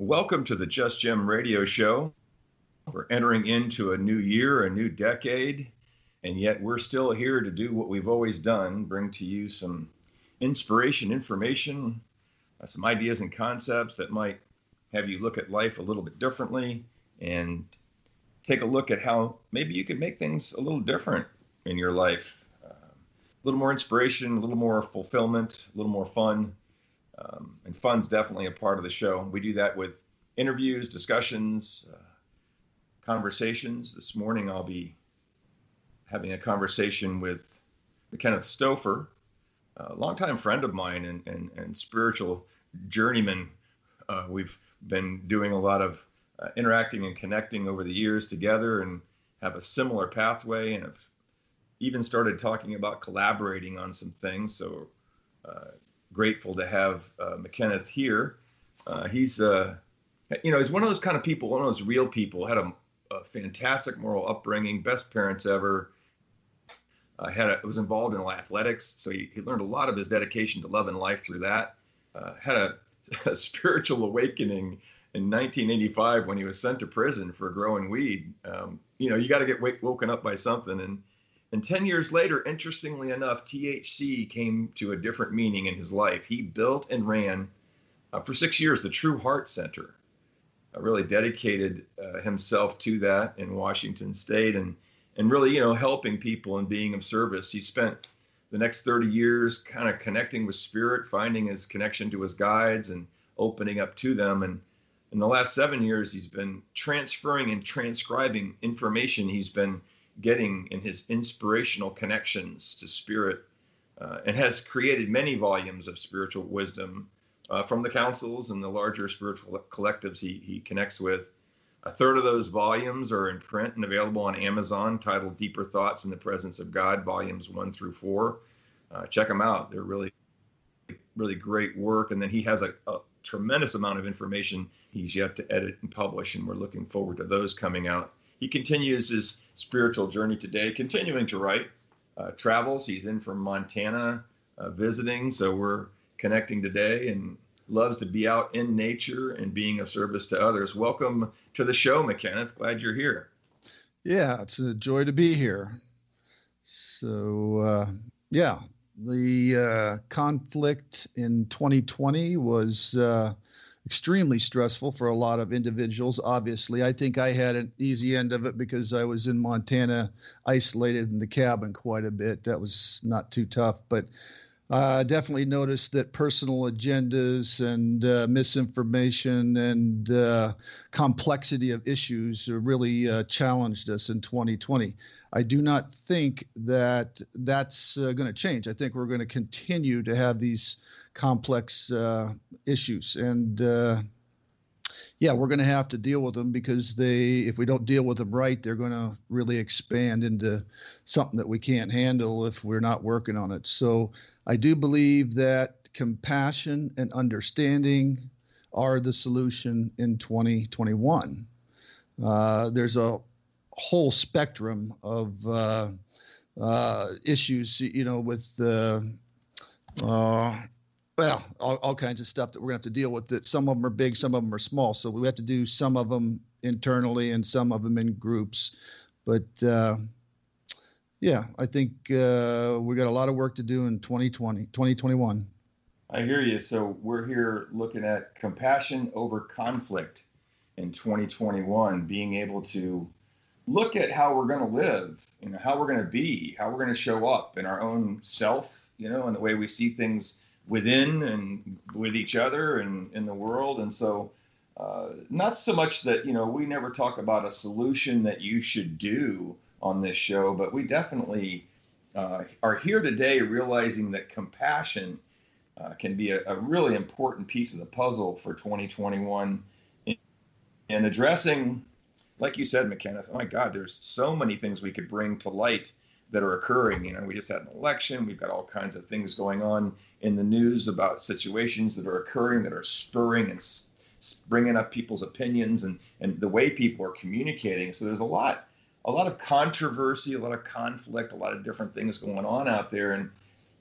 Welcome to the Just Jim radio show. We're entering into a new year, a new decade, and yet we're still here to do what we've always done, bring to you some inspiration, information, some ideas and concepts that might have you look at life a little bit differently and take a look at how maybe you could make things a little different in your life. A little more inspiration, a little more fulfillment, a little more fun. And fun's definitely a part of the show. We do that with interviews, discussions, conversations. This morning I'll be having a conversation with Kenneth Stouffer, a longtime friend of mine and spiritual journeyman. We've been doing a lot of interacting and connecting over the years together and have a similar pathway, and have even started talking about collaborating on some things. So grateful to have Kenneth here. He's he's one of those kind of people, one of those real people, had a fantastic moral upbringing, best parents ever. Was involved in athletics, so he learned a lot of his dedication to love and life through that. Had a spiritual awakening in 1985 when he was sent to prison for growing weed. You got to get woken up by something. And 10 years later, interestingly enough, THC came to a different meaning in his life. He built and ran for 6 years the True Heart Center. Really dedicated himself to that in Washington State, and really, helping people and being of service. He spent the next 30 years kind of connecting with spirit, finding his connection to his guides and opening up to them. And in the last 7 years, he's been transferring and transcribing information he's been getting in his inspirational connections to spirit, and has created many volumes of spiritual wisdom from the councils and the larger spiritual collectives he connects with. A third of those volumes are in print and available on Amazon, titled Deeper Thoughts in the Presence of God, volumes 1 through 4. Check them out. They're really, really great work. And then he has a tremendous amount of information he's yet to edit and publish, and we're looking forward to those coming out. He continues his spiritual journey today, continuing to write, travels. He's in from Montana visiting, so we're connecting today, and loves to be out in nature and being of service to others. Welcome to the show, Kenneth. Glad you're here. Yeah, it's a joy to be here. So, the conflict in 2020 was extremely stressful for a lot of individuals. Obviously, I think I had an easy end of it because I was in Montana, isolated in the cabin quite a bit. That was not too tough, but definitely noticed that personal agendas and misinformation and complexity of issues really challenged us in 2020. I do not think that that's going to change. I think we're going to continue to have these complex issues, and we're going to have to deal with them, because if we don't deal with them right, they're going to really expand into something that we can't handle if we're not working on it. So I do believe that compassion and understanding are the solution in 2021. There's a whole spectrum of issues, with all kinds of stuff that we're going to have to deal with. That some of them are big, some of them are small. So we have to do some of them internally and some of them in groups. But I think we got a lot of work to do in 2021. I hear you. So we're here looking at compassion over conflict in 2021, being able to look at how we're going to live, how we're going to be, how we're going to show up in our own self, and the way we see things within and with each other and in the world. And so not so much that, we never talk about a solution that you should do on this show, but we definitely are here today realizing that compassion can be a really important piece of the puzzle for 2021 in addressing, like you said, Kenneth, oh my God, there's so many things we could bring to light that are occurring. We just had an election. We've got all kinds of things going on in the news about situations that are occurring, that are spurring and bringing up people's opinions and the way people are communicating. So there's a lot of controversy, a lot of conflict, a lot of different things going on out there. And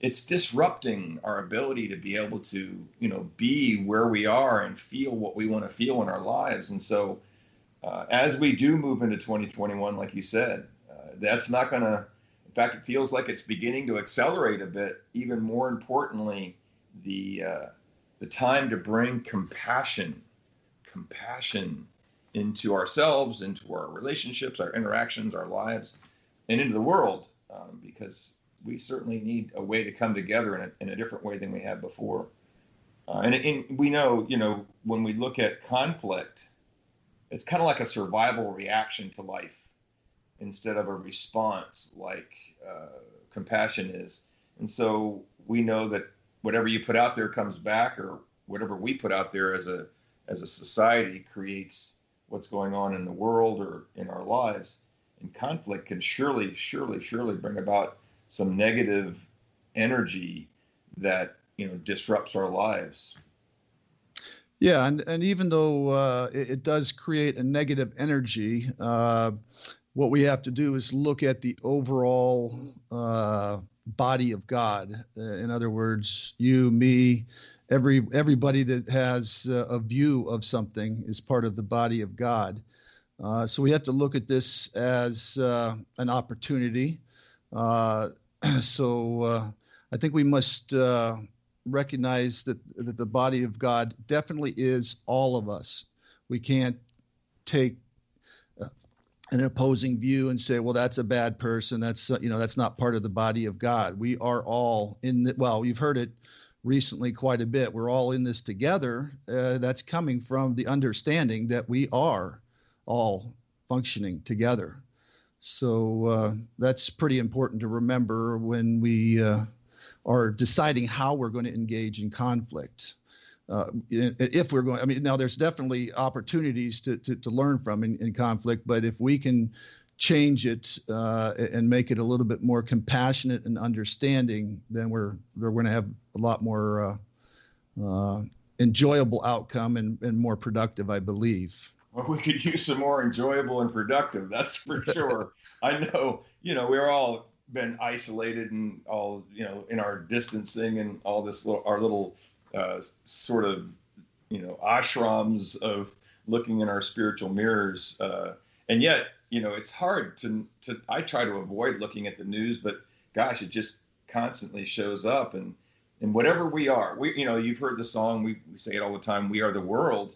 it's disrupting our ability to be able to, be where we are and feel what we want to feel in our lives. And so, as we do move into 2021, like you said, that's not going to, in fact, it feels like it's beginning to accelerate a bit. Even more importantly, the time to bring compassion into ourselves, into our relationships, our interactions, our lives, and into the world, because we certainly need a way to come together in a different way than we have before. And we know, when we look at conflict, it's kind of like a survival reaction to life instead of a response like compassion is. And so we know that whatever you put out there comes back, or whatever we put out there as a society creates what's going on in the world or in our lives. And conflict can surely bring about some negative energy that disrupts our lives. Yeah, and even though it does create a negative energy, what we have to do is look at the overall body of God. In other words, you, me, everybody that has a view of something is part of the body of God. So we have to look at this as an opportunity. So I think we must recognize that the body of God definitely is all of us. We can't take an opposing view and say, well, that's a bad person. That's that's not part of the body of God. We are all in the, well, you've heard it recently quite a bit. We're all in this together. That's coming from the understanding that we are all functioning together. So that's pretty important to remember when we are deciding how we're going to engage in conflict. If we're going, I mean, now there's definitely opportunities to learn from in conflict, but if we can change it and make it a little bit more compassionate and understanding, then we're going to have a lot more enjoyable outcome and more productive, I believe. Well, we could use some more enjoyable and productive. That's for sure. I know, we're all been isolated and all, in our distancing and all this, our little sort of, ashrams of looking in our spiritual mirrors. And yet, it's hard to, I try to avoid looking at the news, but gosh, it just constantly shows up. And whatever we are, you've heard the song, we say it all the time, we are the world.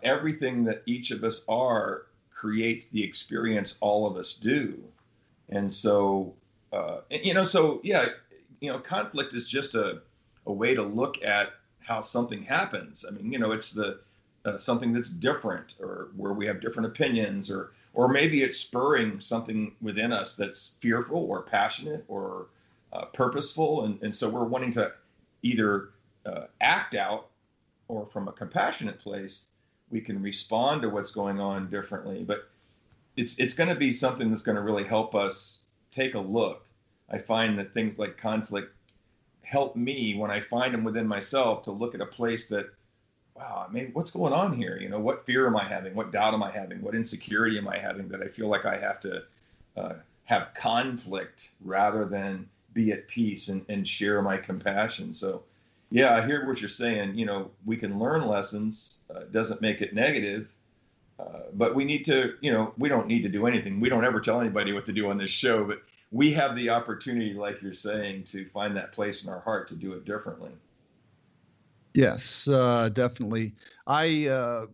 Everything that each of us are creates the experience all of us do. And so, conflict is just a way to look at how something happens. I mean, it's the something that's different, or where we have different opinions, or maybe it's spurring something within us that's fearful or passionate or purposeful. And so we're wanting to either act out, or from a compassionate place, we can respond to what's going on differently. But it's going to be something that's going to really help us take a look. I find that things like conflict help me, when I find them within myself, to look at a place that, wow, maybe what's going on here? What fear am I having? What doubt am I having? What insecurity am I having that I feel like I have to have conflict rather than be at peace and share my compassion? So, yeah, I hear what you're saying. We can learn lessons. It doesn't make it negative. But we need to, we don't need to do anything. We don't ever tell anybody what to do on this show, but we have the opportunity, like you're saying, to find that place in our heart to do it differently. Yes, definitely. A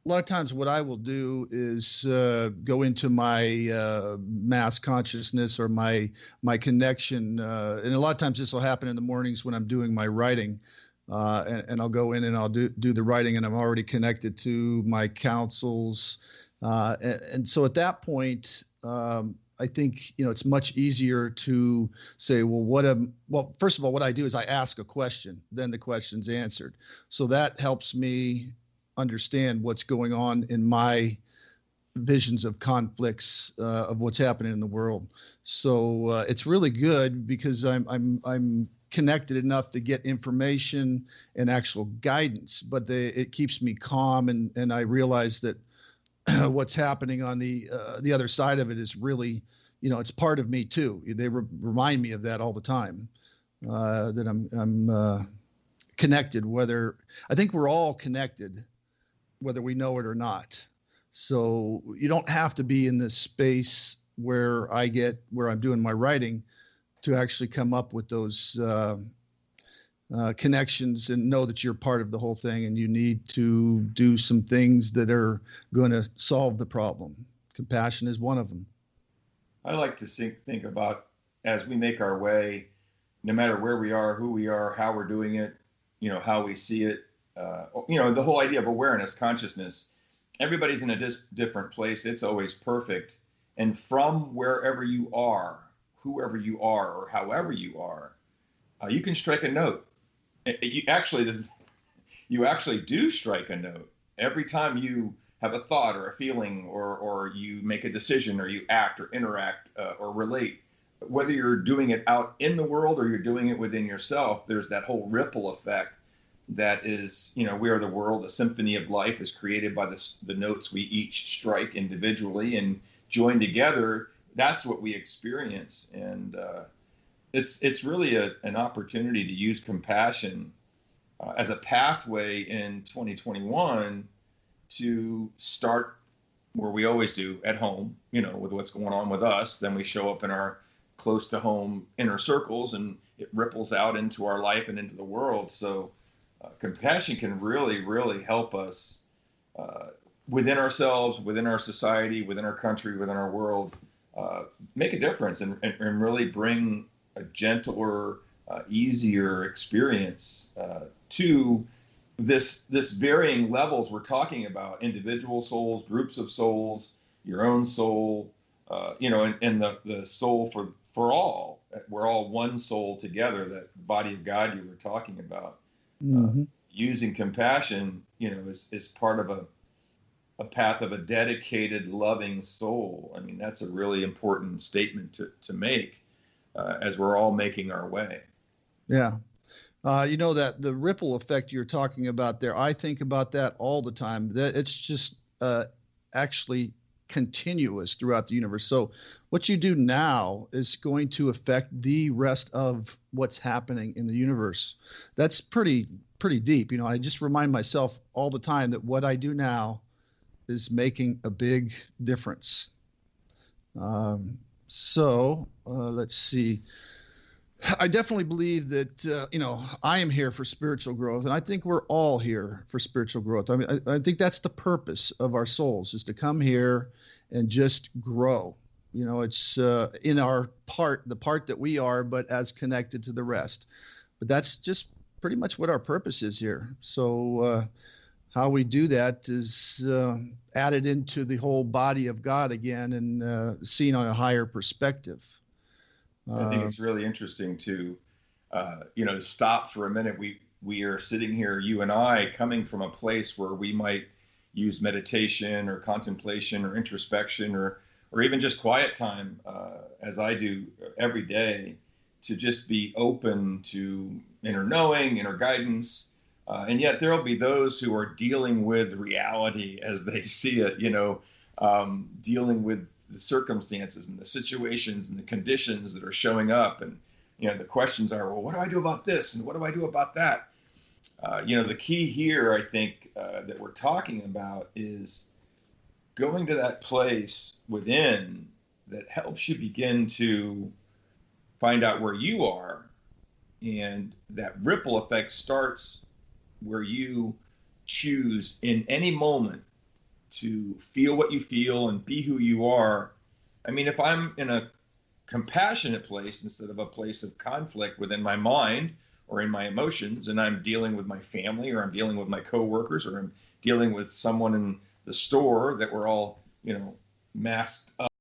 lot of times what I will do is go into my mass consciousness, or my connection. And a lot of times this will happen in the mornings when I'm doing my writing. And I'll go in and I'll do the writing, and I'm already connected to my counsels. And so at that point, I think, it's much easier to say, well, first of all, what I do is I ask a question, then the question's answered. So that helps me understand what's going on in my visions of conflicts, of what's happening in the world. So it's really good because I'm connected enough to get information and actual guidance, but it keeps me calm, and I realize that what's happening on the other side of it is really, it's part of me too. They remind me of that all the time. that I'm connected. I think we're all connected, whether we know it or not. So you don't have to be in this space where I'm doing my writing to actually come up with those connections and know that you're part of the whole thing, and you need to do some things that are going to solve the problem. Compassion is one of them. I like to think about, as we make our way, no matter where we are, who we are, how we're doing it, how we see it, the whole idea of awareness, consciousness. Everybody's in a different place. It's always perfect. And from wherever you are, whoever you are, or however you are, you can strike a note. You actually do strike a note every time you have a thought or a feeling, or you make a decision, or you act or interact or relate. Whether you're doing it out in the world or you're doing it within yourself, there's that whole ripple effect that is, we are the world. The symphony of life is created by the notes we each strike individually, and joined together, that's what we experience. And it's really an opportunity to use compassion as a pathway in 2021 to start where we always do, at home, with what's going on with us. Then we show up in our close to home inner circles, and it ripples out into our life and into the world. So compassion can really, really help us within ourselves, within our society, within our country, within our world, make a difference and really bring a gentler, easier experience to this varying levels we're talking about: individual souls, groups of souls, your own soul, and the soul for all. We're all one soul together, that body of God you were talking about. Mm-hmm. Using compassion, is part of a path of a dedicated, loving soul. I mean, that's a really important statement to make as we're all making our way. Yeah. That the ripple effect you're talking about there, I think about that all the time. That it's just actually continuous throughout the universe. So what you do now is going to affect the rest of what's happening in the universe. That's pretty deep. I just remind myself all the time that what I do now is making a big difference. Let's see. I definitely believe that, I am here for spiritual growth, and I think we're all here for spiritual growth. I mean, I think that's the purpose of our souls, is to come here and just grow. It's in the part that we are, but as connected to the rest. But that's just pretty much what our purpose is here. So how we do that is added into the whole body of God again, and seen on a higher perspective. I think it's really interesting to, stop for a minute. We are sitting here, you and I, coming from a place where we might use meditation or contemplation or introspection or even just quiet time, as I do every day, to just be open to inner knowing, inner guidance. And yet there'll be those who are dealing with reality as they see it, dealing with the circumstances and the situations and the conditions that are showing up. And, the questions are, well, what do I do about this? And what do I do about that? The key here, I think, that we're talking about is going to that place within that helps you begin to find out where you are. And that ripple effect starts where you choose in any moment to feel what you feel and be who you are. I mean, if I'm in a compassionate place instead of a place of conflict within my mind or in my emotions, and I'm dealing with my family, or I'm dealing with my coworkers, or I'm dealing with someone in the store that we're all, masked up